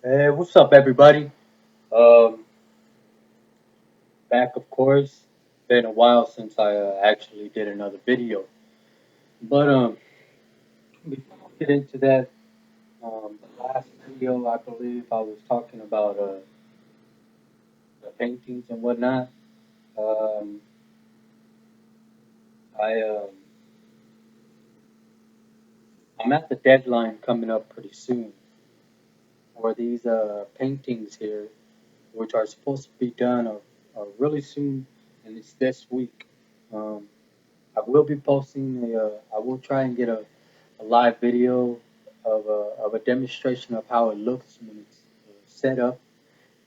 Hey, what's up, everybody? Um, Back, of course. Been a while since I actually did another video. But before we get into that, the last video, I believe I was talking about the paintings and whatnot. Um, I I'm at the deadline coming up pretty soon for these paintings here, which are supposed to be done really soon, and it's this week. Um, I will be posting I will try and get a live video of a demonstration of how it looks when it's set up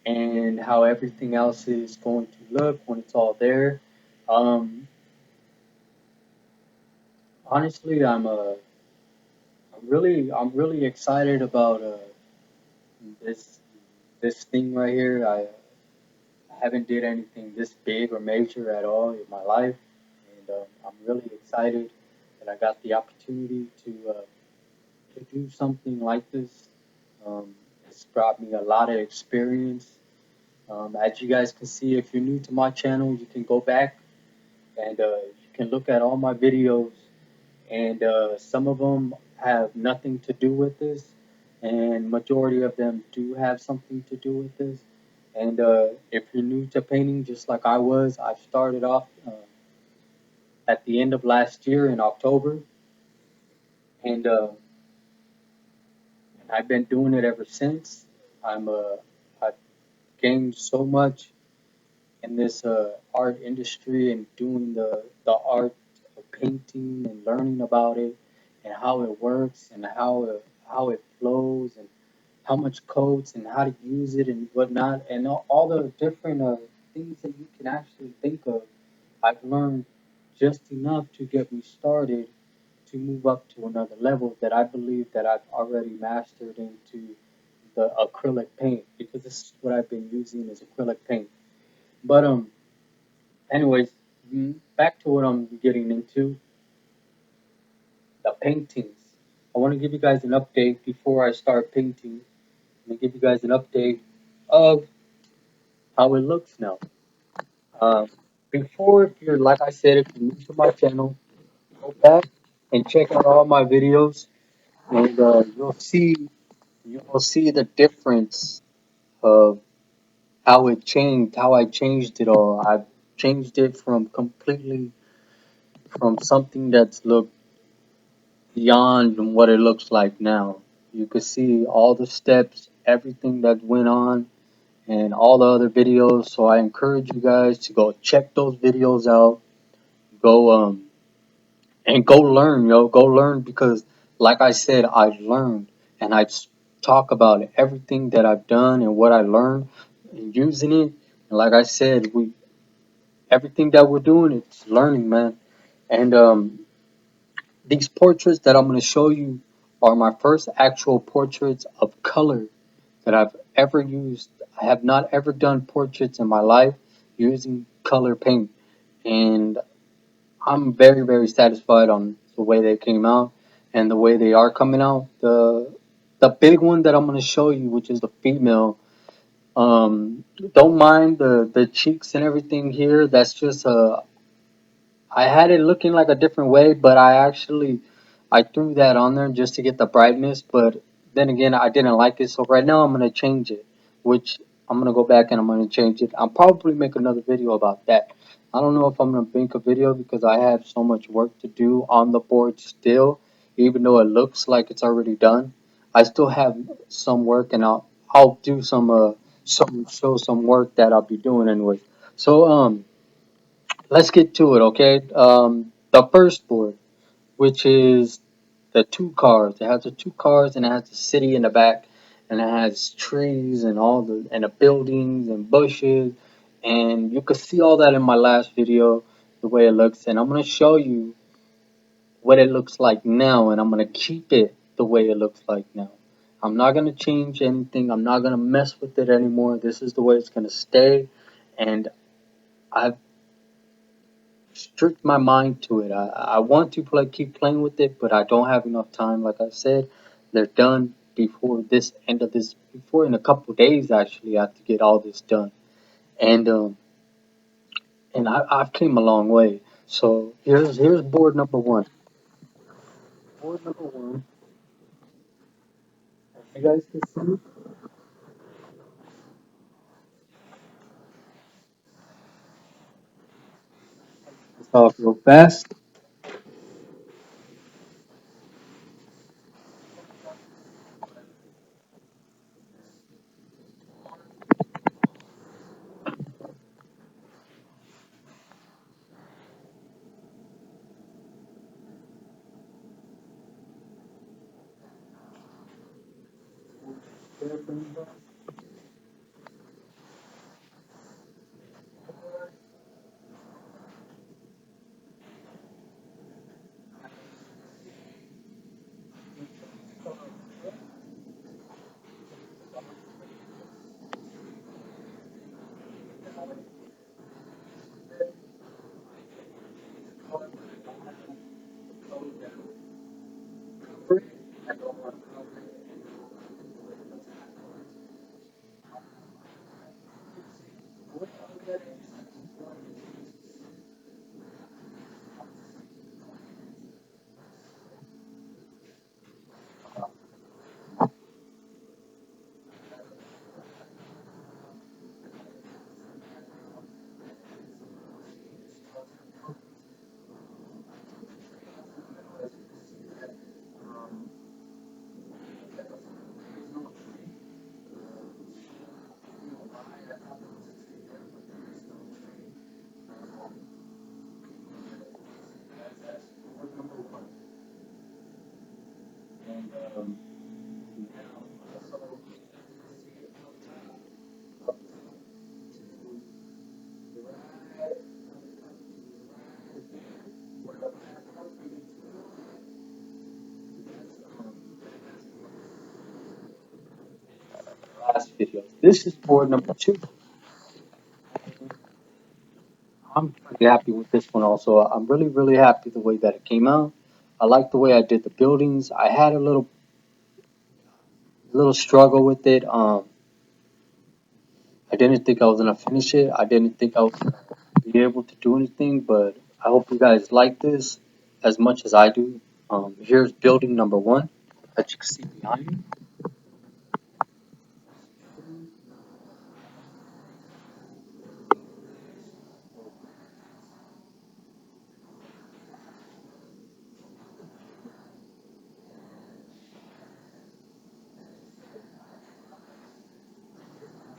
and how everything else is going to look when it's all there. Um, Honestly, I'm really excited about this this thing right here. I haven't did anything this big or major at all in my life, and I'm really excited that I got the opportunity to do something like this. It's brought me a lot of experience. As you guys can see, if you're new to my channel, you can go back and you can look at all my videos, and some of them have nothing to do with this, and majority of them do have something to do with this. And if you're new to painting, just like I started off at the end of last year in October, and I've been doing it ever since. I've gained so much in this art industry and doing the art of painting and learning about it and how it works and how it flows and how much coats and how to use it and whatnot and all the different things that you can actually think of. I've learned just enough to get me started to move up to another level that I believe that I've already mastered into the acrylic paint because this is what I've been using is acrylic paint. But anyways, back to what I'm getting into, the paintings. I want to give you guys an update before I start painting. I'm gonna give you guys an update of how it looks now. Uh, Before, if you're like I said, if you're new to my channel, go back and check out all my videos, and you will see the difference of how it changed, how I changed it all. I've changed it from completely from something that's looked beyond what it looks like now. You could see all the steps, everything that went on, and all the other videos. So I encourage you guys to go check those videos out. Go and go learn, yo. Go learn because, like I said, I learned and talk about everything that I've done and what I learned and using it. And like I said, we everything that we're doing, it's learning, man. And these portraits that I'm going to show you are my first actual portraits of color that I've ever used. I have not ever done portraits in my life using color paint, and I'm very, very satisfied on the way they came out and the way they are coming out. The big one that I'm going to show you, which is the female, don't mind the cheeks and everything here. That's just I had it looking like a different way, but I threw that on there just to get the brightness. But then again, I didn't like it, so right now I'm gonna change it. Which I'm gonna go back and I'm gonna change it. I'll probably make another video about that. I don't know if I'm gonna make a video because I have so much work to do on the board still, even though it looks like it's already done. I still have some work, and I'll do some show some work that I'll be doing anyway. So let's get to it, okay? The first board, which is the two cars. It has the two cars and it has the city in the back, and it has trees and all the buildings and bushes, and you could see all that in my last video, the way it looks. And I'm gonna show you what it looks like now, and I'm gonna keep it the way it looks like now. I'm not gonna change anything. I'm not gonna mess with it anymore. This is the way it's gonna stay, and I've strict my mind to it. I want to keep playing with it, but I don't have enough time. Like I said, they're done. before this end of this, before in a couple days actually, I have to get all this done. And I've came a long way. So here's board number one. Board number one, as you guys can see, it's off real fast. Last video. This is board number two. I'm pretty happy with this one also. I'm really happy the way that it came out. I like the way I did the buildings. I had a little struggle with it. I didn't think I was gonna finish it. I didn't think I was gonna be able to do anything, but I hope you guys like this as much as I do. Here's building number one that you can see behind me.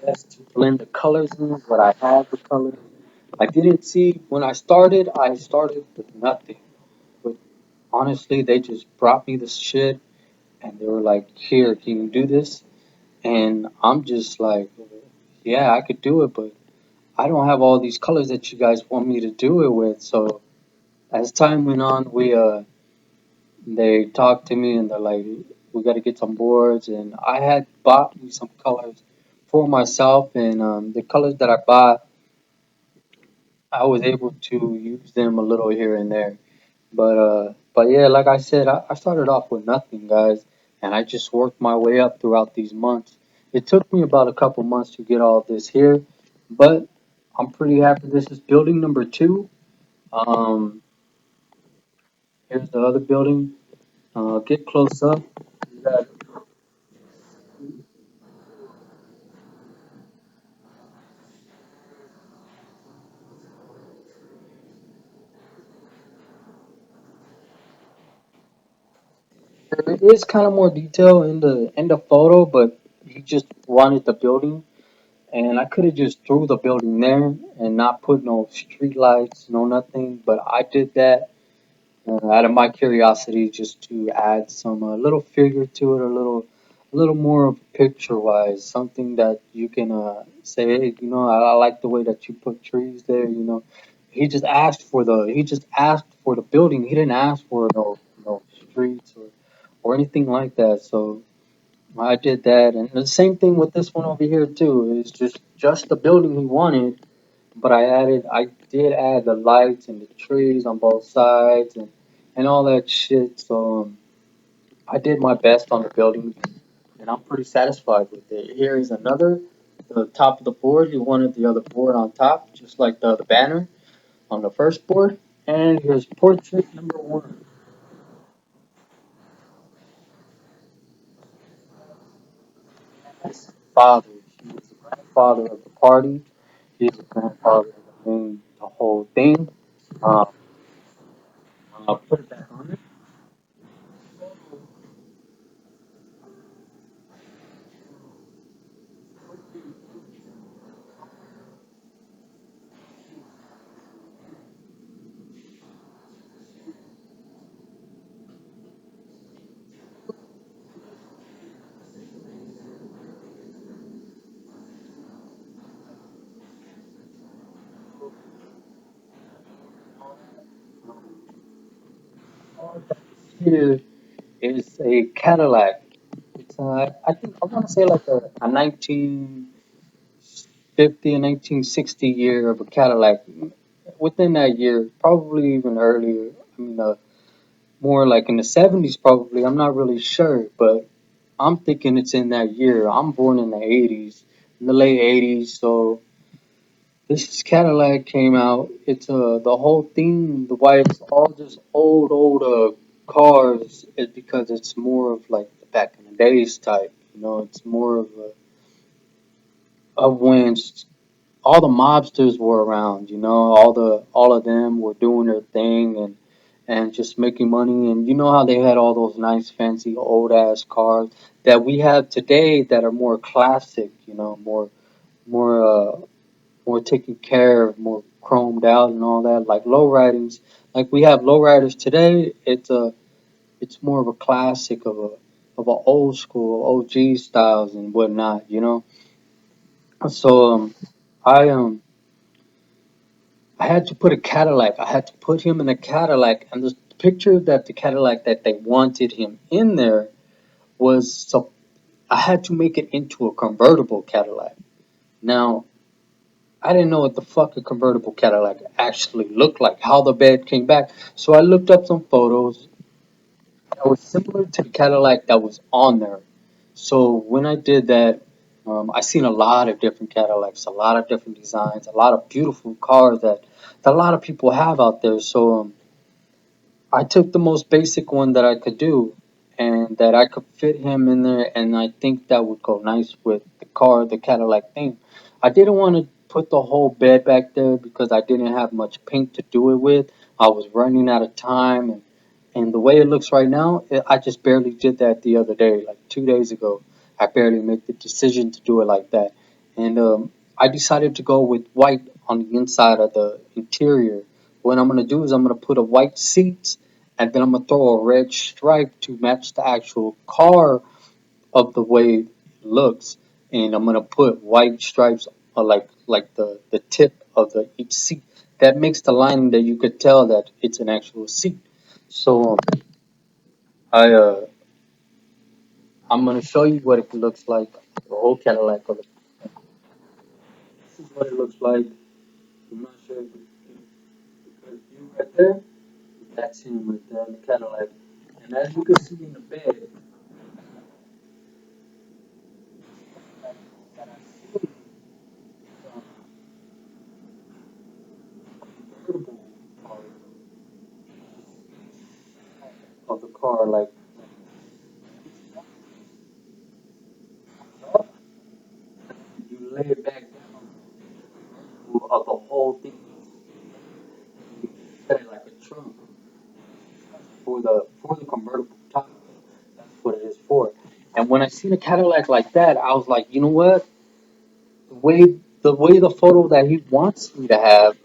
Just to blend the colors in, what I have the colors. I didn't see when I started with nothing. But honestly, they just brought me this shit and they were like, "Here, can you do this?" And I'm just like, "Yeah, I could do it, but I don't have all these colors that you guys want me to do it with." So as time went on, they talked to me and they're like, "We got to get some boards." And I had bought me some colors for myself, and the colors that I bought, I was able to use them a little here and there. But yeah, like I said, I started off with nothing, guys, and I just worked my way up throughout these months. It took me about a couple months to get all this here, but I'm pretty happy. This is building number two. Um, Here's the other building. Get close up. You got- There is kind of more detail in the photo, but he just wanted the building, and I could have just threw the building there and not put no street lights, no nothing. But I did that out of my curiosity, just to add some little figure to it, a little more picture wise, something that you can say, hey, I like the way that you put trees there. He just asked for the building. He didn't ask for no streets or anything like that. So I did that, and the same thing with this one over here too. It's just the building he wanted, but I did add the lights and the trees on both sides and all that shit. So I did my best on the building. and I'm pretty satisfied with it. Here is another, the top of the board. You wanted the other board on top, just like the banner on the first board. And here's portrait number one. His father. He was the grandfather of the party. He's the grandfather of the whole thing. Um, I'll put it back on it. Here is a Cadillac. It's I think I want to say like a 1950 and 1960 year of a Cadillac. Within that year, probably even earlier. I mean, more like in the 70s, probably. I'm not really sure, but I'm thinking it's in that year. I'm born in the 80s, in the late 80s, so this Cadillac came out. It's the whole thing, the why it's all just old cars is because it's more of like the back in the days type. You know, it's more of when all the mobsters were around. You know, all of them were doing their thing and just making money. And you know how they had all those nice, fancy, old ass cars that we have today that are more classic. You know, more more taken care of, more chromed out and all that. Like lowridings, like we have lowriders today. It's more of a classic of a old school OG styles and whatnot. You know, so I I had to put a Cadillac. I had to put him in a Cadillac, and the picture that the Cadillac that they wanted him in there was so I had to make it into a convertible Cadillac. Now, I didn't know what the fuck a convertible Cadillac actually looked like, how the bed came back. So I looked up some photos that was similar to the Cadillac that was on there. So when I did that, I seen a lot of different Cadillacs, a lot of different designs, a lot of beautiful cars that a lot of people have out there. So I took the most basic one that I could do and that I could fit him in there, and I think that would go nice with the car, the Cadillac theme. I didn't want to put the whole bed back there because I didn't have much paint to do it with. I was running out of time, and the way it looks right now, I just barely did that the other day, like 2 days ago. I barely made the decision to do it like that. And I decided to go with white on the inside of the interior. What I'm going to do is I'm going to put a white seat and then I'm going to throw a red stripe to match the actual car of the way it looks. And I'm going to put white stripes like the tip of the each seat. That makes the lining that you could tell that it's an actual seat. So I I'm gonna show you what it looks like. The whole Cadillac of it. This is what it looks like. I'm not sure if because you right there, that's him right there in the Cadillac. And as you can see in the bed, that I see um, convertible part of the car, like up, you lay it back down of the whole thing. You set it like a trunk for the convertible top. That's what it is for. And when I seen a Cadillac like that, I was like, you know what? The way the photo that he wants me to have,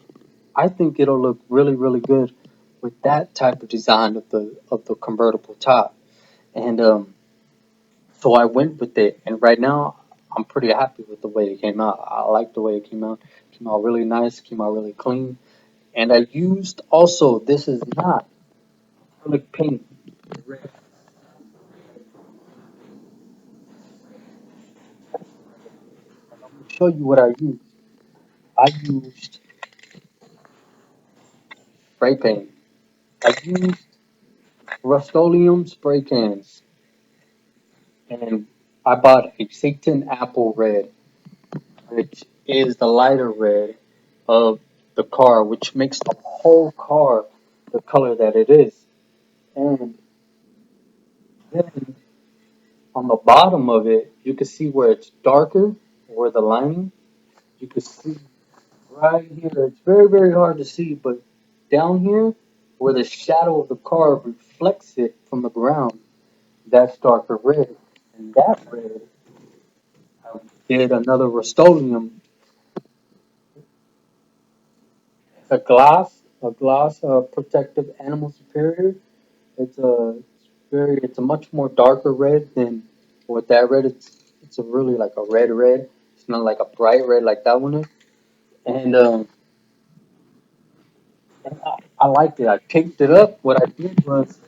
I think it'll look really good with that type of design of the convertible top. And so I went with it. And right now, I'm pretty happy with the way it came out. I like the way it came out. It came out really nice. Came out really clean. And I used also, this is not acrylic paint. Red. I'm gonna show you what I used. I used spray paint. I used Rust-Oleum spray cans. And I bought a Satan Apple Red, which is the lighter red of the car, which makes the whole car the color that it is. And then on the bottom of it, you can see where it's darker, where the lining, you can see right here. It's very, very hard to see, but down here, where the shadow of the car reflects it from the ground, that's darker red. And that red, I did another Rust-Oleum, a glass protective animal superior. It's a much more darker red than what that red. It's a really like a red red. It's not like a bright red like that one is. And I liked it. I taped it up. What I did was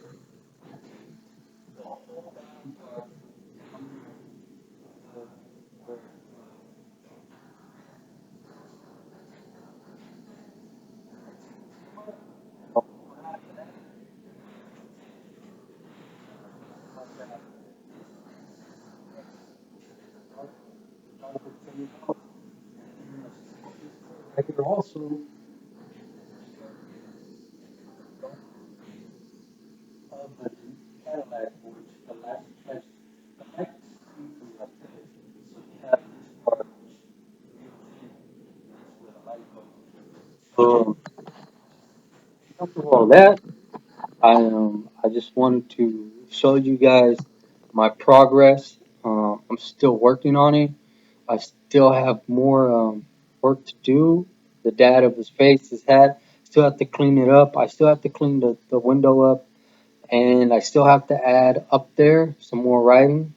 I could also the Cadillac, which the last test, the next season like this. So you have this part which leads in, that's where the light goes. So after all that, I just wanted to show you guys my progress. I'm still working on it. I still have more work to do. The dad of his face, his hat, still have to clean it up. I still have to clean the window up, and I still have to add up there some more writing,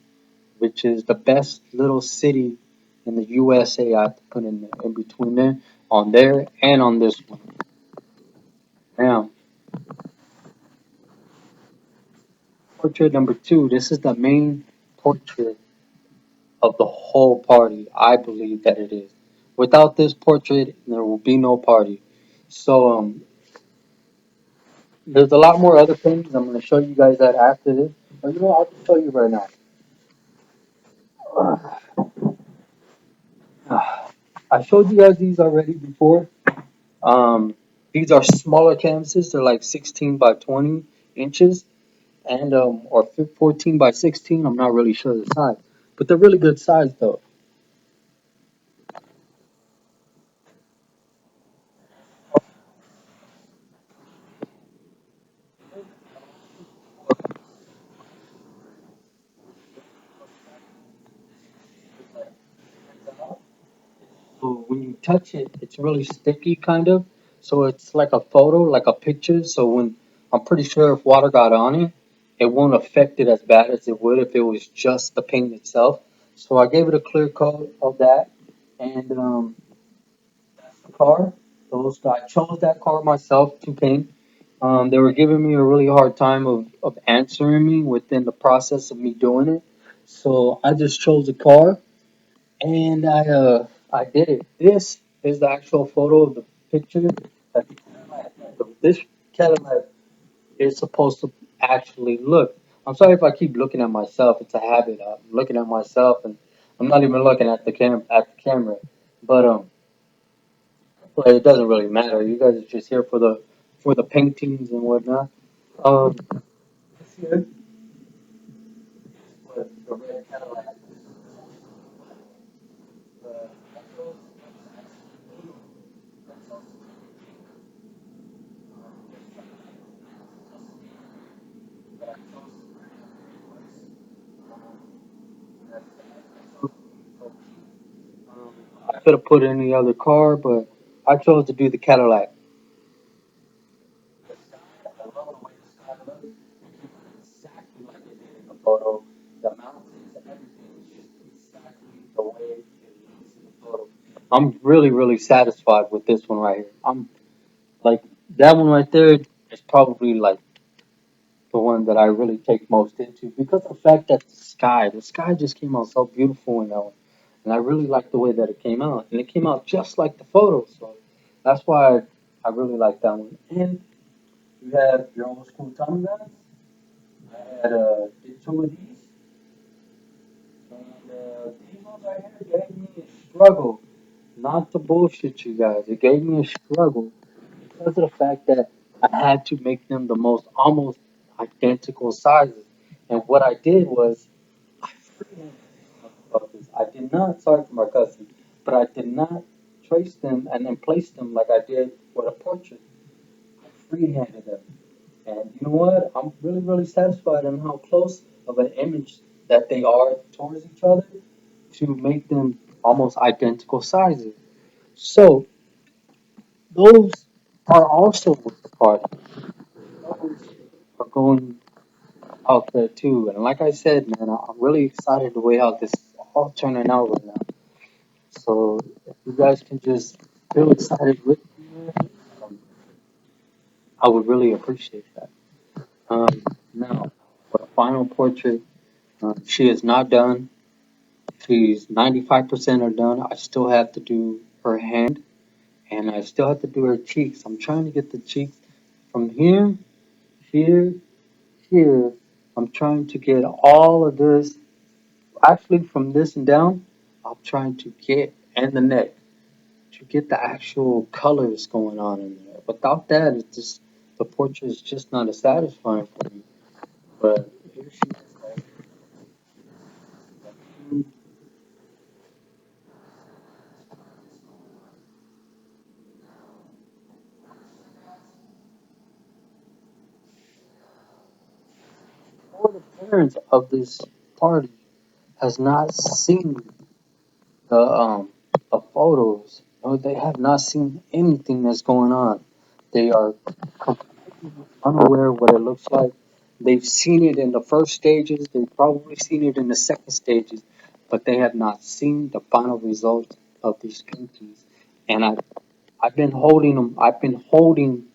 which is the best little city in the USA. I have to put in between there and on this one. Now, portrait number two. This is the main portrait of the whole party. I believe that it is. Without this portrait, there will be no party. So there's a lot more other things. I'm going to show you guys that after this. But you know, I'll just show you right now. I showed you guys these already before. Um, these are smaller canvases. They're like 16 by 20 inches, and or 14 by 16. I'm not really sure the size, but they're really good size though. So when you touch it, it's really sticky, kind of. So it's like a photo, like a picture. So when I'm pretty sure if water got on it, it won't affect it as bad as it would if it was just the paint itself. So I gave it a clear coat of that, and that's the car. I chose that car myself to paint. They were giving me a really hard time of answering me within the process of me doing it. So I just chose a car and I did it. This is the actual photo of the picture that this Cadillac is supposed to actually look. I'm sorry if I keep looking at myself. It's a habit. I'm looking at myself and I'm not even looking at the camera. But well, it doesn't really matter. You guys are just here for the paintings and whatnot. Um, this here was the red Cadillac. Um, I could have put any other car, but I chose to do the Cadillac. I love the way the sky looks. Exactly like it did in the photo. The mountains, everything is just exactly the way it looks in the photo. I'm really, really satisfied with this one right here. I'm like that one right there is probably like the one that I really take most into because of the fact that the sky just came out so beautiful in that one. And I really like the way that it came out. And it came out just like the photo. So that's why I really like that one. And you have your old school Tommy guns. I had did two of these. struggle, not to bullshit you guys. It gave me a struggle because of the fact that I had to make them the most almost identical sizes. And what I did was I freehanded motherfuckers. I did not, sorry for my cussing, but I did not trace them and then place them like I did with a portrait. I freehanded them. And you know what? I'm really, really satisfied on how close of an image that they are towards each other to make them almost identical sizes. So those are also with the party. Those are going out there too. And like I said, man, I'm really excited the way how this is all turning out right now. So if you guys can just feel excited with me, man, I would really appreciate that. Um, Now, for the final portrait, she is not done. She's 95% are done. I still have to do her hand and I still have to do her cheeks. I'm trying to get the cheeks from here, here, here. I'm trying to get all of this, actually from this and down, I'm trying to get, and the neck, to get the actual colors going on in there. Without that, it's just, the portrait is just not as satisfying for me. But here she is, guys. All the parents of this party has not seen the the photos. No, they have not seen anything that's going on. They are completely unaware of what it looks like. They've seen it in the first stages. They've probably seen it in the second stages, but they have not seen the final result of these paintings. And I've been holding them. I've been holding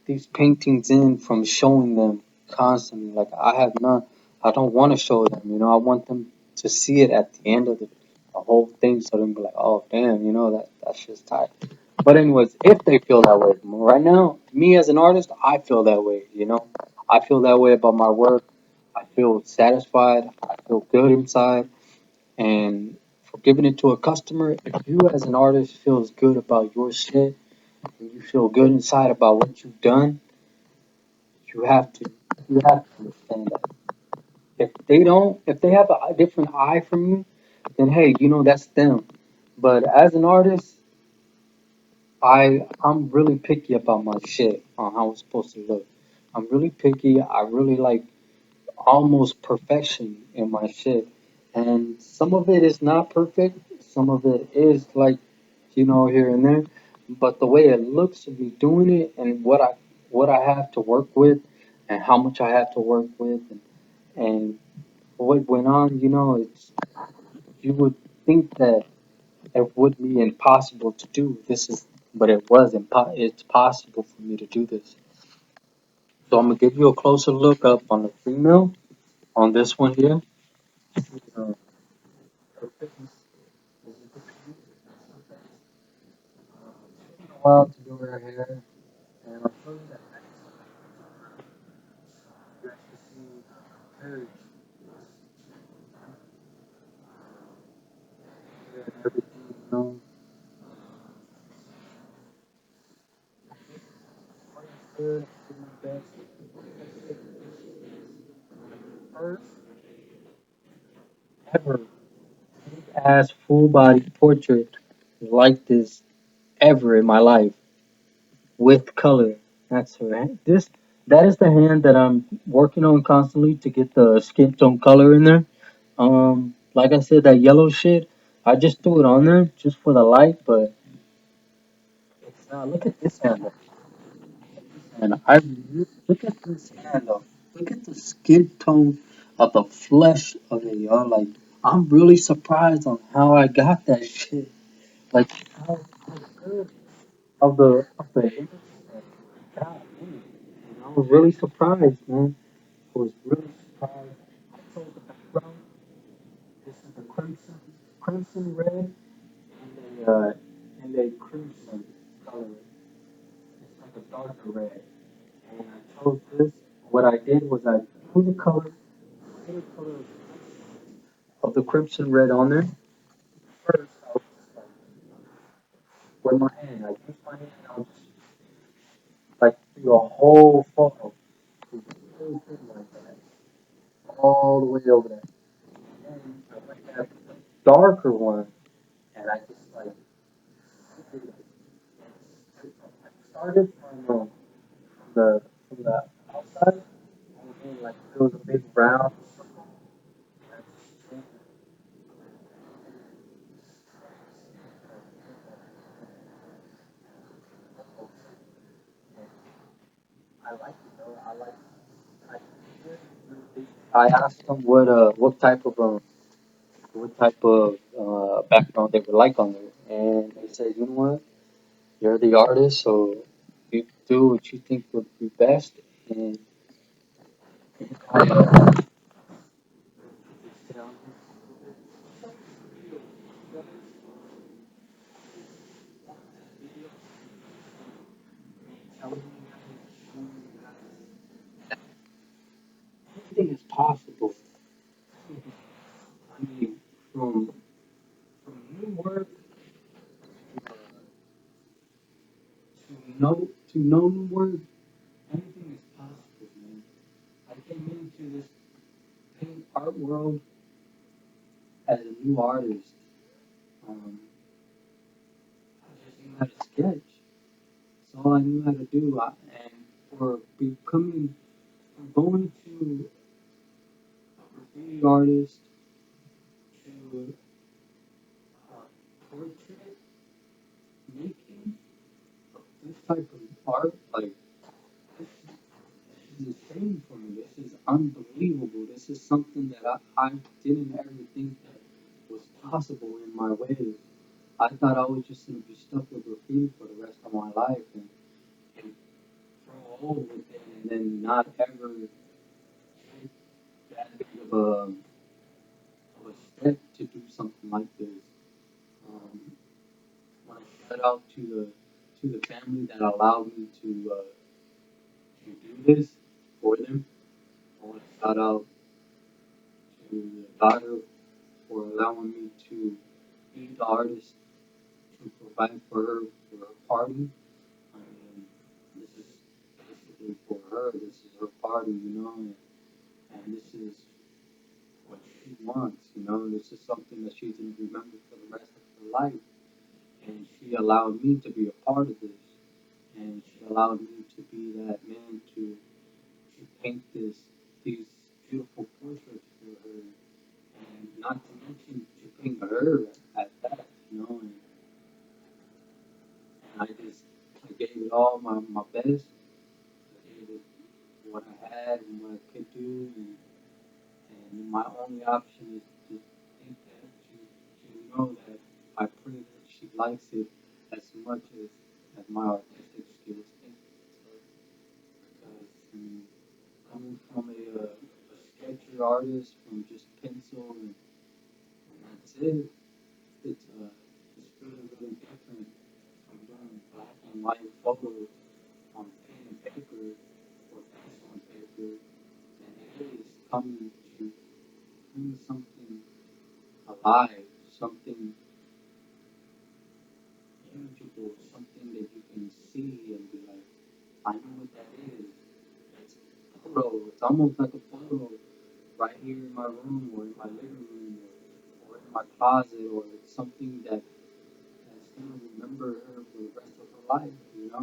these paintings in from showing them constantly. Like I have not, I don't want to show them. I want them to see it at the end of the whole thing, so they can be like, oh damn, that's just tight. But anyways, if they feel that way, right now, me as an artist, I feel that way. I feel that way about my work. I feel satisfied. I feel good inside, and for giving it to a customer, if you as an artist feels good about your shit and you feel good inside about what you've done, you have to you have to understand that. If they have a different eye from you, then hey, that's them. But as an artist, I'm really picky about my shit on how it's supposed to look. I'm really picky. I really like almost perfection in my shit. And some of it is not perfect. Some of it is like, here and there. But the way it looks to be doing it and what I have to work with and how much I have to work with and what went on, you would think that it would be impossible to do. But it was it's possible for me to do this. So I'm gonna give you a closer look up on the female on this one here. Uh, her fitness is a while to do her hair, and I'll show you that you actually see her hair and everything. What I said, I did my best. First ever as full body portrait like this ever in my life with color. That's her hand. That is the hand that I'm working on constantly to get the skin tone color in there. Like I said, that yellow shit, I just threw it on there just for the light, but it's not. Look at this hand, though. And look at this hand, though. Look at the skin tone of the flesh of it, y'all. Like, I'm really surprised on how I got that shit. Like, how good of the image that got in it. And I was really surprised, man. I was really surprised. I told the background, this is the crimson red, and a crimson color. It's like a darker red. And I chose this. What I did was I put the color of the crimson red on there. First, my hand, I'll just like do a whole photo, do the whole thing like that, all the way over there. And I went at the darker one, and I just like started from the outside, and then like it was a big round circle, and I just changed I like it though. I asked them what type of background they would like on there, and they said, you know what, you're the artist, so you do what you think would be best, and anything is possible. I mean, from new work to no new work, anything is possible, man. I came into this paint art world as a new artist. Um, I just knew how to sketch. That's all I knew how to do. And for becoming, for going to a graffiti artist to portrait making, this type of art, like this is insane for me. This is unbelievable. This is something that I didn't ever think that was possible in my way. I thought I was just gonna be stuck with graffiti for the rest of my life and grow old with it and then not ever take that big of a step to do something like this. Um, want to shout out to the family that allowed me to do this for them. I want to shout out to the daughter for allowing me to be the artist to provide for her for her party. I mean, this is basically for her. This is her party, and this is what she wants. This is something that she's gonna remember for the rest of her life. And she allowed me to be a part of this, and she allowed me to be that man to paint these beautiful portraits for her, and not to mention to paint her at that, and I gave it all my best. I gave it what I had and what I could do, and my only option is to think that to know that I pray that she likes it as much as my artistic skills think. So, because coming from a sketcher artist from just pencil and that's it, it's really different from doing black and white photos on pen and paper or pencil and paper than it is coming to bring something alive, something tangible, something that you can see and be like, I know what that is. It's a photo. It's almost like a photo right here in my room or in my living room or in my closet or it's something that's gonna remember her for the rest of her life. And I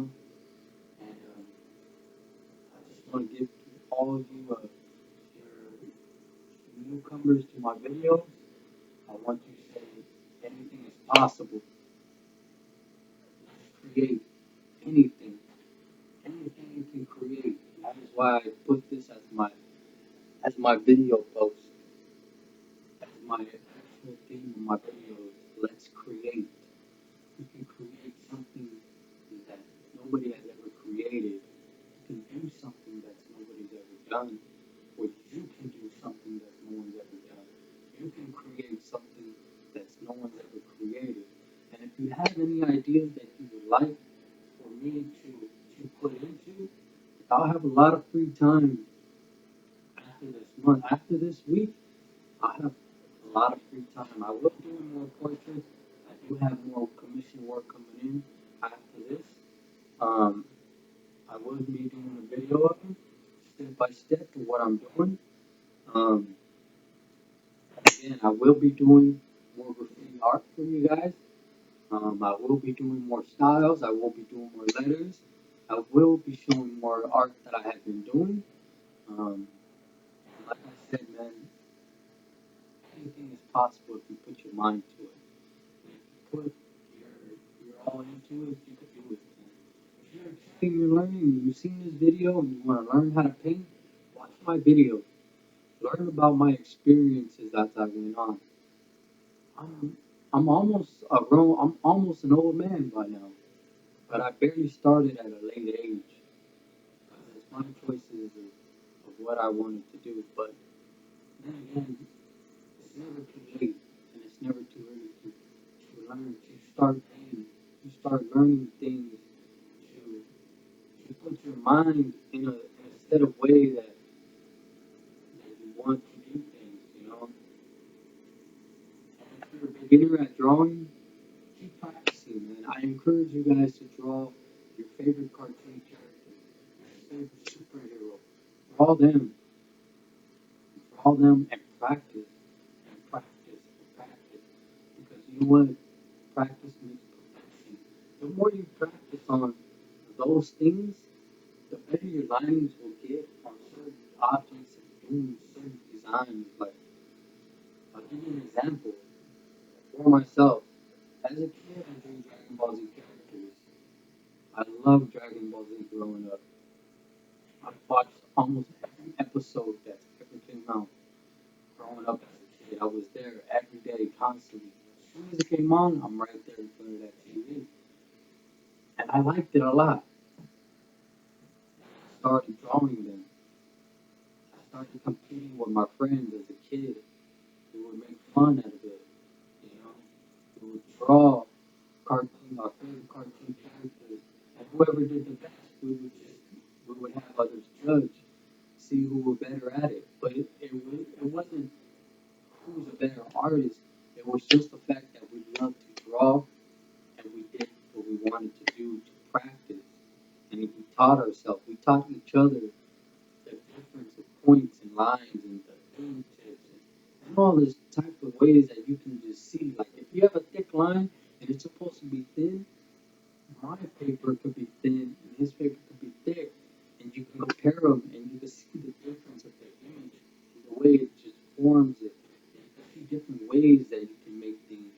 just want to give all of you, your newcomers to my videos, I want you to say anything is possible. Create anything, anything you can create. That is why I put this as my video post, as my actual theme of my videos. Let's create. You can create something that nobody has ever created. You can do something that nobody's ever done, or you can do something that no one's ever done. You can create something that no one's ever created. And if you have any ideas that you would like for me to put into, I'll have a lot of free time after this month. After this week, I have a lot of free time. I will do more portraits. I do have more commission work coming in after this. Um, I will be doing a video of it, step by step to what I'm doing. Um, Again, I will be doing more graffiti art for you guys. I will be doing more styles. I will be doing more letters. I will be showing more art that I have been doing. Um, like I said, man, anything is possible if you put your mind to it. If you put your all into it, you can do it. If you're interested in learning and you've seen this video and you want to learn how to paint, watch my video. Learn about my experiences as I went on. I'm I'm almost a grown. I'm almost an old man by now, but I barely started at a late age. It's my choices of what I wanted to do. But then again, it's never too late, and it's never too early to learn. To start painting, to start learning things, to put your mind in a set of way that you want to do things. You know, and if you're a beginner at drawing, keep practicing, man. I encourage you guys to draw your favorite cartoon character, your favorite superhero. Draw them, draw them, and practice, and practice. Because you know what? Practice makes perfection. The more you practice on those things, the better your lines will get on certain objects and doing certain designs. Like, I'll give you an example. For myself, as a kid, I drew Dragon Ball Z characters. I loved Dragon Ball Z growing up. I've watched almost every episode that's ever came out growing up as a kid. I was there every day, constantly. As soon as it came on, I'm right there in front of that TV. And I liked it a lot. I started drawing them. I started competing with my friends as a kid. We would make fun out of it, you know. We would draw our favorite cartoon characters, and whoever did the best, we would have others judge, see who were better at it. But it wasn't who was a better artist. It was just the fact that we loved to draw and we did what we wanted to do to practice. And we taught ourselves, we taught each other the difference of points and lines and the fingertips and all this type of ways that you can just see. Like if you have a thick line and it's supposed to be thin, my paper could be thin and his paper could be thick, and you can compare them and you can see the difference of the image, the way it just forms it. You can see different ways that you can make things.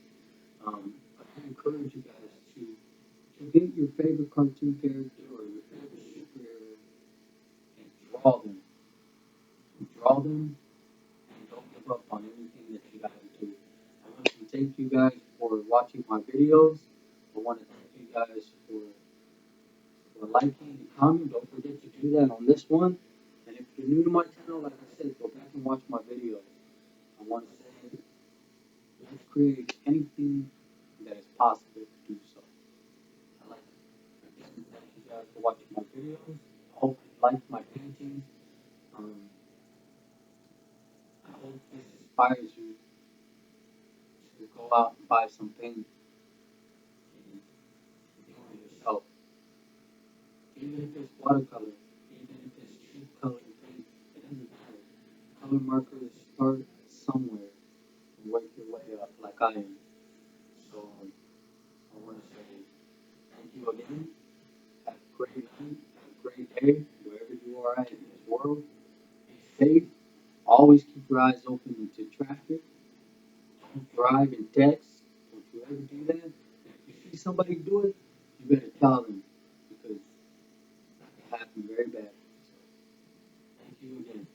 I encourage you guys to get your favorite cartoon character or your favorite superhero and draw them. Draw them and don't give up on anything that you guys do. I want to thank you guys for watching my videos. I want to thank you guys for liking and commenting. Don't forget to do that on this one. And if you're new to my channel, like I said, go back and watch my videos. I want to say, let's create anything that is possible to do so. I like it. Again, thank you guys for watching my videos. I hope you like my paintings. Um, I hope this inspires you to go out and buy some paint and do it yourself. Even if it's watercolor, even if it's cheap colored paint, it doesn't matter. Color markers start somewhere and work your way up like I am. So I want to say thank you again. Have a great night. Have a great day wherever you are at in this world. Be safe. Always keep your eyes open into traffic. Don't drive and text. Don't you ever do that. If you see somebody do it, you better tell them because that can happen very bad. So thank you again.